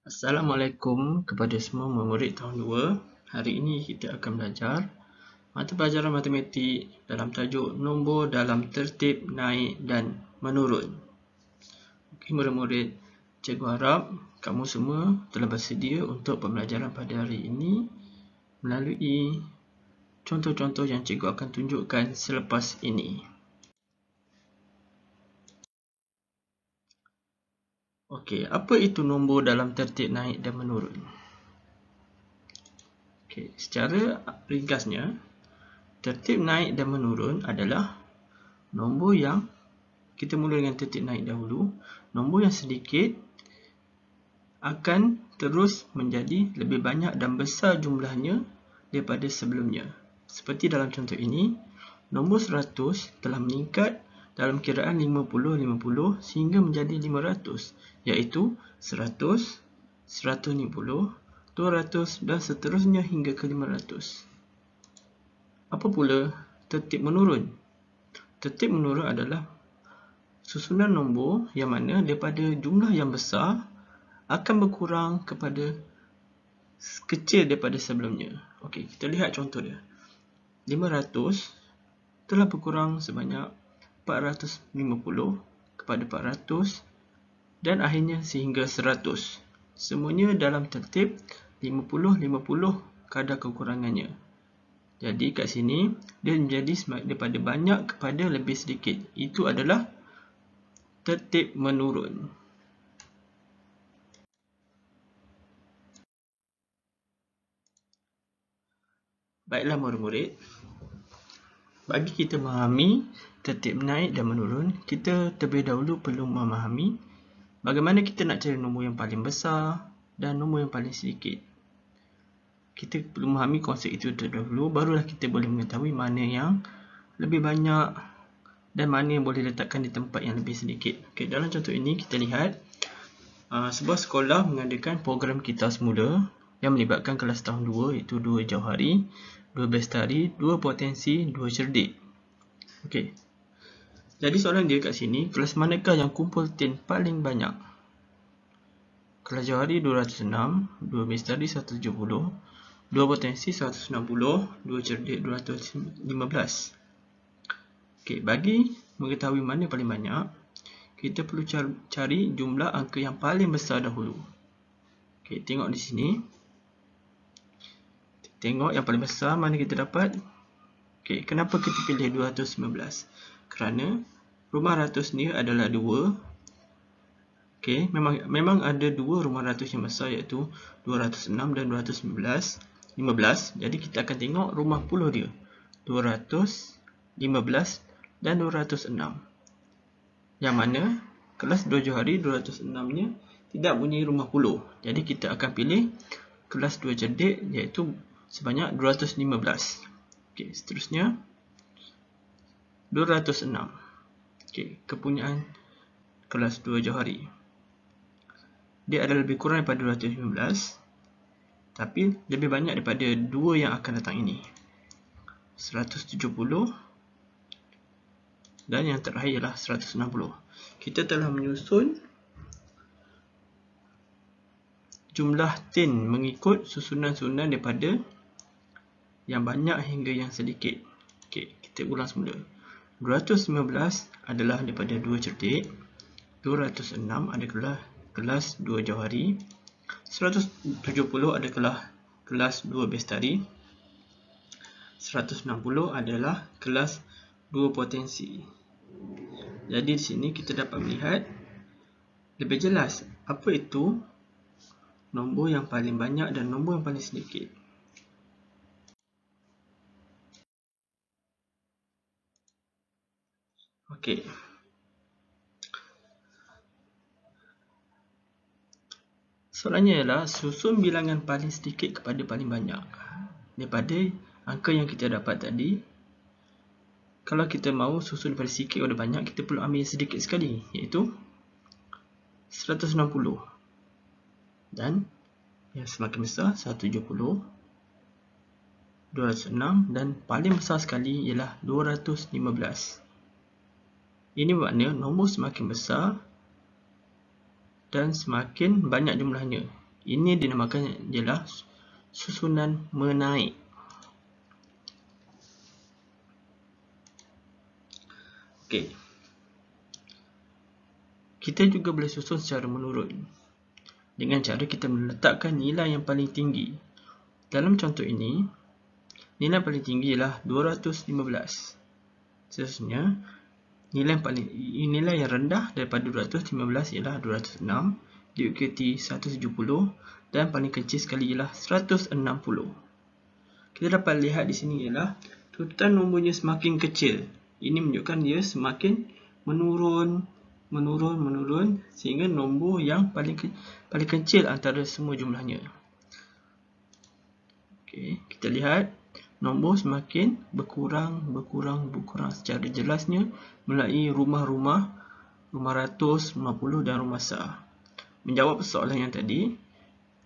Assalamualaikum kepada semua murid tahun 2. Hari ini kita akan belajar mata pelajaran matematik dalam tajuk nombor dalam tertib naik dan menurun. Okey murid-murid, cikgu harap kamu semua telah bersedia untuk pembelajaran pada hari ini melalui contoh-contoh yang cikgu akan tunjukkan selepas ini. Okey, apa itu nombor dalam tertib naik dan menurun? Okey, secara ringkasnya, tertib naik dan menurun adalah nombor yang kita mula dengan tertib naik dahulu. Nombor yang sedikit akan terus menjadi lebih banyak dan besar jumlahnya daripada sebelumnya. Seperti dalam contoh ini, nombor 100 telah meningkat dalam kiraan 50-50 sehingga menjadi 500, iaitu 100, 150, 200 dan seterusnya hingga ke 500. Apa pula tertib menurun? Tertib menurun adalah susunan nombor yang mana daripada jumlah yang besar akan berkurang kepada kecil daripada sebelumnya. Okey, kita lihat contoh dia. 500 telah berkurang sebanyak 450 kepada 400 dan akhirnya sehingga 100. Semuanya dalam tertib 50-50 kadar kekurangannya. Jadi kat sini dia menjadi daripada banyak kepada lebih sedikit. Itu adalah tertib menurun. Baiklah murid-murid, bagi kita memahami tertib naik dan menurun, kita terlebih dahulu perlu memahami bagaimana kita nak cari nombor yang paling besar dan nombor yang paling sedikit. Kita perlu memahami konsep itu terlebih dahulu, barulah kita boleh mengetahui mana yang lebih banyak dan mana yang boleh letakkan di tempat yang lebih sedikit. Okay, dalam contoh ini kita lihat sebuah sekolah mengadakan program kita semula yang melibatkan kelas tahun 2, iaitu 2 jauhari, 2 bestari, 2 potensi, 2 cerdik. Okey. Jadi soalan dia kat sini, kelas manakah yang kumpul tin paling banyak? Kelas jauhari 206, 2 bestari 170, 2 potensi 160, 2 cerdik 215. Okey, bagi mengetahui mana paling banyak, kita perlu cari jumlah angka yang paling besar dahulu. Okey, tengok di sini. Tengok yang paling besar mana kita dapat. Okey, kenapa kita pilih 215? Kerana rumah ratus ni adalah 2. Okey, memang ada 2 rumah ratus yang besar, iaitu 206 dan 215. Jadi kita akan tengok rumah puluh dia. 215 dan 206. Yang mana kelas 2 jauhari 206-nya tidak punya rumah puluh. Jadi kita akan pilih kelas 2 cerdik, iaitu sebanyak 215. Okey, seterusnya 206. Okey, kepunyaan kelas 2 jauhari. Dia adalah lebih kurang daripada 215, tapi lebih banyak daripada 2 yang akan datang ini. 170 dan yang terakhir ialah 160. Kita telah menyusun jumlah tin mengikut susunan-susunan daripada yang banyak hingga yang sedikit. Okey, kita ulang semula. 215 adalah daripada 2 cerdik, 206 adalah kelas 2 jauhari, 170 adalah kelas 2 bestari, 160 adalah kelas 2 potensi. Jadi di sini kita dapat melihat lebih jelas apa itu nombor yang paling banyak dan nombor yang paling sedikit. Okey. Soalannya ialah susun bilangan paling sedikit kepada paling banyak. Daripada angka yang kita dapat tadi, kalau kita mahu susun daripada sedikit kepada banyak, kita perlu ambil sedikit sekali, iaitu 160. Dan yang semakin besar 170, 206 dan paling besar sekali ialah 215. Ini bermakna nombor semakin besar dan semakin banyak jumlahnya. Ini dinamakan ialah susunan menaik. Okey. Kita juga boleh susun secara menurun dengan cara kita meletakkan nilai yang paling tinggi. Dalam contoh ini, nilai paling tinggi ialah 215. Seterusnya, nilai yang rendah daripada 215 ialah 206, diikuti 170 dan paling kecil sekali ialah 160. Kita dapat lihat di sini ialah turutan nombornya semakin kecil. Ini menunjukkan dia semakin menurun sehingga nombor yang paling kecil antara semua jumlahnya. Okey, kita lihat nombor semakin berkurang secara jelasnya melalui rumah-rumah, rumah ratus, rumah puluh dan rumah sah. Menjawab soalan yang tadi,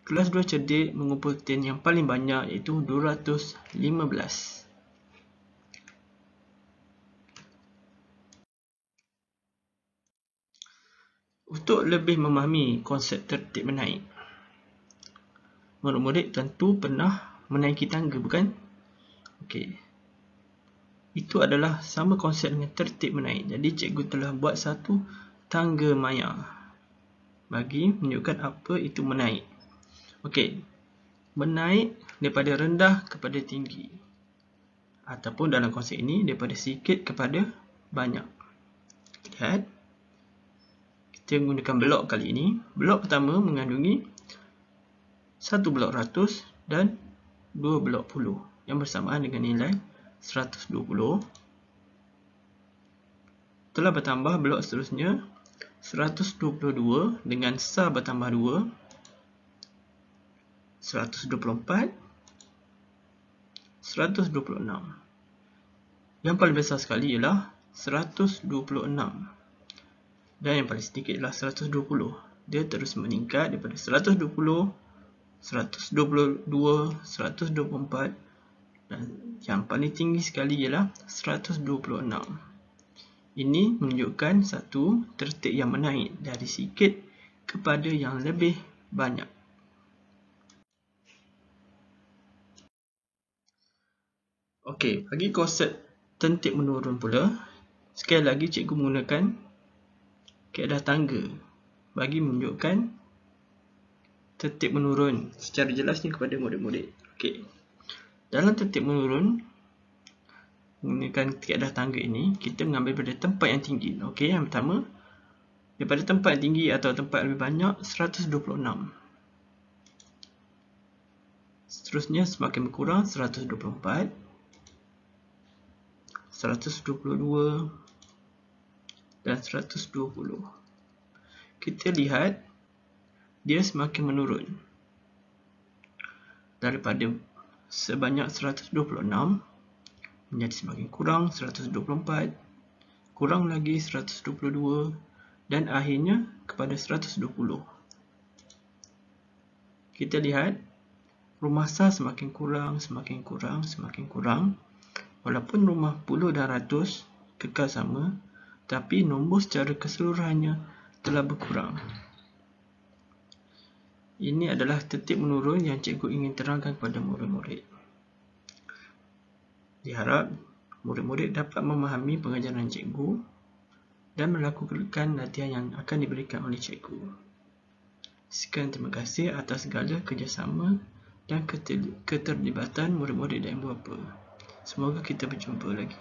kelas 2 cerdik mengumpulkan yang paling banyak iaitu 215. Untuk lebih memahami konsep tertib menaik, murid-murid tentu pernah menaiki tangga, bukan? Okey. Itu adalah sama konsep dengan tertib menaik. Jadi cikgu telah buat satu tangga maya bagi menunjukkan apa itu menaik. Okey. Menaik daripada rendah kepada tinggi. Ataupun dalam konsep ini daripada sedikit kepada banyak. Lihat. Kita menggunakan blok kali ini. Blok pertama mengandungi satu blok ratus dan dua blok puluh yang bersamaan dengan nilai 120. Telah bertambah blok seterusnya 122 dengan sah bertambah 2, 124, 126. Yang paling besar sekali ialah 126 dan yang paling sedikit ialah 120. Dia terus meningkat daripada 120, 122, 124 dan yang paling tinggi sekali ialah 126. Ini menunjukkan satu tertib yang menaik dari sikit kepada yang lebih banyak. Okey, bagi konsep tertib menurun pula, sekali lagi cikgu menggunakan kaedah tangga bagi menunjukkan tertib menurun secara jelasnya kepada murid-murid. Okey. Dalam tertib menurun menggunakan kaedah tangga ini, kita mengambil pada tempat yang tinggi. Okey, yang pertama daripada tempat yang tinggi atau tempat yang lebih banyak 126. Seterusnya semakin berkurang 124, 122 dan 120. Kita lihat dia semakin menurun daripada sebanyak 126 menjadi semakin kurang 124, kurang lagi 122 dan akhirnya kepada 120. Kita lihat rumah sah semakin kurang walaupun rumah puluh dan ratus kekal sama, tapi nombor secara keseluruhannya telah berkurang. Ini adalah tertib menurun yang cikgu ingin terangkan kepada murid-murid. Diharap murid-murid dapat memahami pengajaran cikgu dan melakukan latihan yang akan diberikan oleh cikgu. Sekian, terima kasih atas segala kerjasama dan keterlibatan murid-murid dan ibu bapa. Semoga kita berjumpa lagi.